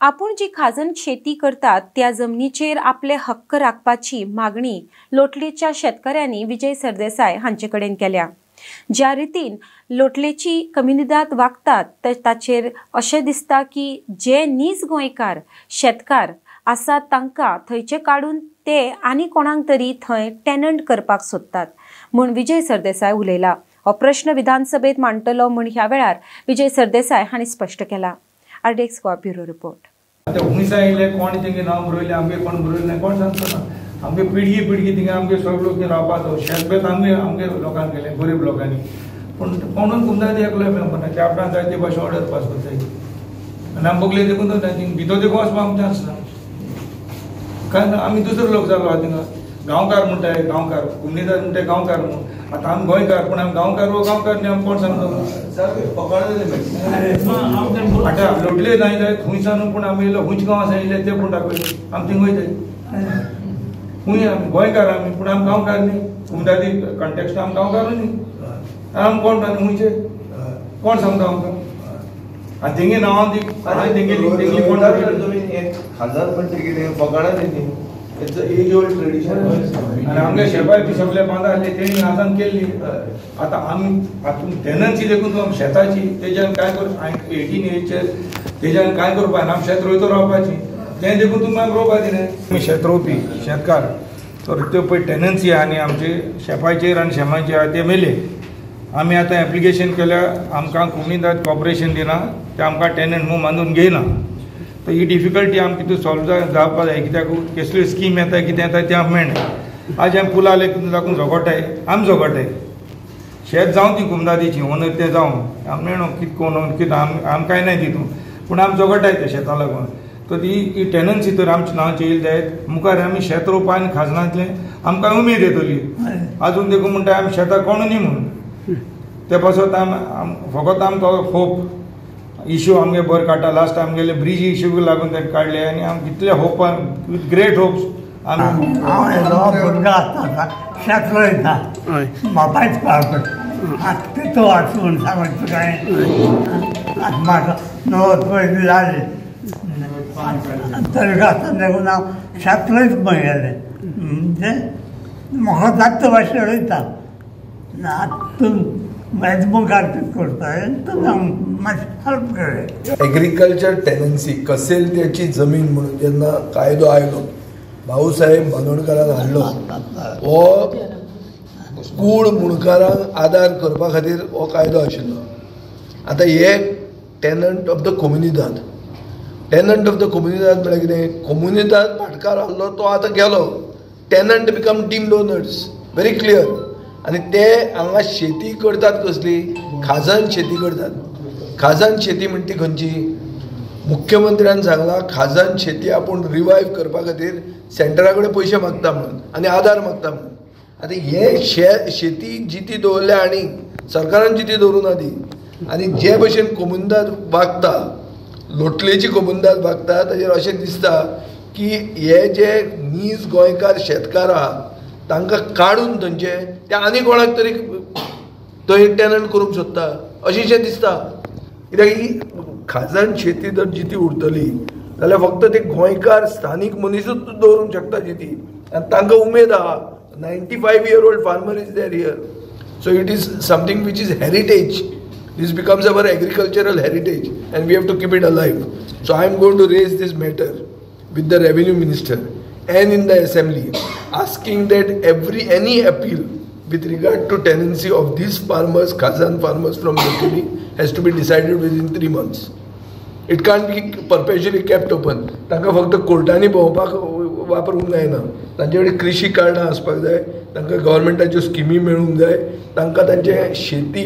आपण जी खाजण शेती करतात त्या जमनीचेर आपले हक्क राखपाची मागणी लोटलेच्या शेतकऱ्यांनी विजय सरदेसाय हांचे कडेन केल्या। ज्या रितीन लोटलेची कम्युनिदाद वागतात ताचेर अशें दिसता की जे नीज गोंयकार शेतकार आसात तांकां थंयचे काडून ते आनी कोणाक तरी थंय टेनंट करपाक सोदतात म्हूण विजय सरदेसाय उलयला। हो प्रश्न विधानसभेत मांडटलो म्हूण ह्या वेळार विजय सरदेसाय हांणी स्पश्ट केला। RDX Goa bureau report. कोण तेंगे नाव बरयले आमगे कोण बरयले कोण सांगता आमगे पिढी थिंगा आमगे सगळो की रावपाचो शेतबेत आमगे लोकांक गेले गरीब लोकांनी पण कोणून कुंदा एकलो मेळपना कॅप्टन जाय ते भाशा ऑर्डर पास करताय आनी आमी बगले देखून भितर देखून वचपाक आमचें चान्स ना काय आमी दुसरे लोक जालो आहा थिंगा गांवकार म्हणटाय गांवकार कुमनीदार म्हणटाय गांवकार म्हणून आतां आमी गोंयकार पण आमी गांवकार न्ही आमी कोण सांगता आतां लोटले नाही जाय खुंयसान पूण आमी येयलो खुंयचे गांव आसा येयले ते पूण दाखयले आमी थिंग वयताय खुंय आमी गोंयकार आमी पूण आमी गांवकार न्ही कुमदादी कॉन्टेक्स्ट आमी गांवकार न्ही आमी कोण खुंयचे कोण सांगता आमकां आनी तेंगे नांवां ती तेंगेली कोण हजार म्हणटा कितें फकाणां न्ही इट्स एज ओल्ड ट्रेडिशन आनी आमगे शेपाय बी सगळे बांदा आसले तेणी आतां केल्ली आतां आमी आतां टेनन्सी देखून आमी शेताची तेज्यान काय कर 18 एजचेर तेज्यान काय करपा आमी शेत रोयतो रावपाची तें देखून तुमी आमकां रोवपाक दिलें आमी शेत रोवपी शेतकार तर त्यो पळय टेनन्सी आहा न्ही आमचे शेपाचेर आनी शेमाचेर आहा ते मेले आमी आतां एप्लिकेशन केल्या आमकां कोमुनिदाद कॉर्पोरेशन दिना ते आमकां टेनंट म्हणून बांदून घेयना तर ही डिफिकल्टी आमकां कितें सॉल्व जावपाक जाय कित्याक कसल्यो स्कीम येता कितें येता तें आमकां मेळना आज आमी पुला लागून झगडटाय आमी झगडटाय शेत जावं ती कुमदादीची ओनर ते जावं आमी मेळो कितें कोण कितें आमी कांय नाय तितून पूण आमी झगडटाय ते शेता लागून तर ही टेनन्सी तर आमच्या नांवाची येयली जायत मुखार आमी शेत रोवपा आनी खाजनांतले आमकां उमेद येतली आजून देखून म्हणटा आमी शेतां कोण न्ही म्हणून ते पासत फकत आमकां होप इश्यू आमगे बरें काडटा लास्ट आमगेले ब्रिज इश्यूक लागून ते काडले आनी आमी कितले होपान विथ ग्रेट होप्स आमी हांव येदो भुरगो आसता शेत रोयता बापायच पावट आतां तितू वाचून सांगता काय आतां म्हाका 90 पयलीं जाली तरी आसतना देखून हांव शेत रोयत पळयलें म्हणजे म्हाका जाता ते भाशेन रोयता आतां मुखार करता मातशें हेल्प केलें। एग्रीकल्चर टेनन्सी कसेलत्याची जमीन म्हणून जेन्ना कायदो आयलो भाऊसाहेब बांदोडकारान हाडलो हो कूड मुणकारांक आदार करपा खातीर हो कायदो आशिल्लो। आतां हे टेनंट ऑफ द कोमुनिदाद टेनंट ऑफ द कोमुनिदाद म्हळ्यार कितें कोमुनिदाद भाटकार आसलो तो आतां गेलो tenant become deemed owners very clear आनी ते हांगा शेती करतात कसली खाजन शेती करतात। खाजन शेती म्हणटा ती खंयची मुख्यमंत्र्यान सांगलां खाजन शेती आपूण रिवायव करपा खातीर सेंटरा कडेन पयशे मागता म्हणून आनी आदार मागता म्हणून। आतां हे शेती जिती दवरल्या आनी सरकारान जिती दवरूना ती आनी जे भशेन कोमुनिदाद वागता लोटलेची कोमुनिदाद वागता ताचेर अशें दिसता की हे जे नीज गोंयकार शेतकार आहा तांकां काडून थंयचे ते आनी कोणाक तरी थंय टेनंट करूंक सोदता अशेंशें दिसता कित्याक ही खाजण शेती जर जिती उरतली जाल्यार फक्त ते गोंयकार स्थानीक मनीसूच दवरूंक शकता जिती आनी तांकां उमेद आहा 95 year old farmer is there here so it is something which is heritage this becomes our agricultural heritage and we have to keep it alive so I am going to raise this matter with the revenue minister and in the assembly asking that any appeal with regard to tenancy of these farmers khazan farmers from locally has to be decided within 3 months it can't be perpetually kept open तांकां फक्त कोर्टांनी भोंवपाक वापरूंक जायना तांचे कडेन कृशी कार्डां आसपाक जाय तांकां गव्हर्मेंटाच्यो स्किमी मेळूंक जाय तांकां तांचे शेती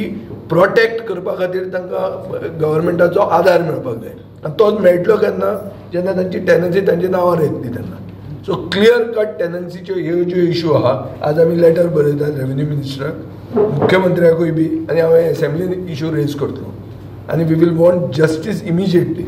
प्रोटेक्ट करपा खातीर तांकां गव्हर्मेंटाचो आदार मेळपाक जाय आनी तोच मेळटलो केन्ना जेन्ना तांची टेनन्सी तांच्या नांवार येतली तेन्ना सो क्लियर कट टेनन्सीच्यो ह्यो ज्यो इश्यू आहा आज आमी लेटर बरयतात रेव्हेन्यू मिनिस्टराक मुख्यमंत्र्याकूय बी आनी हांव एसेंब्लीन इश्यू रेज करतलो आनी we will want justice immediately